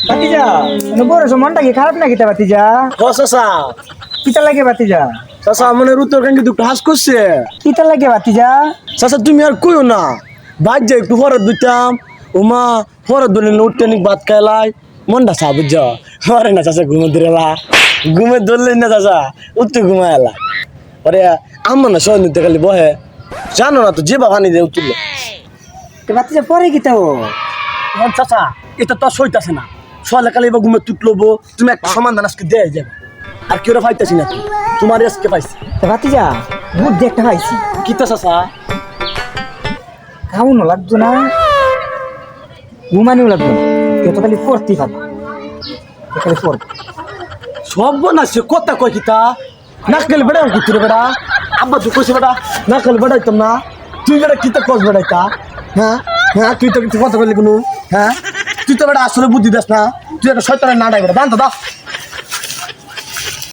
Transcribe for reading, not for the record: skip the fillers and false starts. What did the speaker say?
ভাতিজা বড় মনটা কি খারাপ নাকি তা ভাতিজা? ও চাচা কিতা লাগে ভাতিজা? চাচা মনে উত্তর কাঙ্কি দুটো হাস করছে। কিতা লাগে ভাতিজা? চাচা তুমি আর কইও না, ভাই যে একটু ফরত দিতাম ওমা ফরত দিলে উঠতে নিক ভাত খাইলাই মনটা চা বুঝছ পরে না চাচা ঘুমে দিলা ঘুমে ধরলেন না চাচা উঠতে ঘুমায় এলা পরে আমার না সহ নিতে খালি বহে জানো না তো যে বাবা নিয়ে উঠলো ভাতিজা পরে কিতা ও? চাচা এটা তো সইতাছে না সকালে কালে এবার ঘুমে তুটলবো তুমি একটা সমাধান আজকে দেয় যাবে আর কেউ পাইতাছি না তোমার আজকে পাইছি ভাতিজা বুদ্ধি একটা পাইছি। কিতা চাচা খাওয়ানো লাগতো না, ঘুমানিও লাগতো না, কেউ তো খালি পড়তেই পারবো, খালি পড়বো। সব না সে কথা কয় কিতা না খেলে বেড়া কুতুর বেড়া আব্বা তো কইছে বেড়া না খেলে বেড়াইতাম না তুই বেড়া কিতা কস বেড়াইতা হ্যাঁ হ্যাঁ তুই তো কিছু কথা বললি কোনো হ্যাঁ তুই তো বেড়া আসলে বুদ্ধি দাস না তুই একটা শয়তানের নাড়াই বেড়া জানতো দা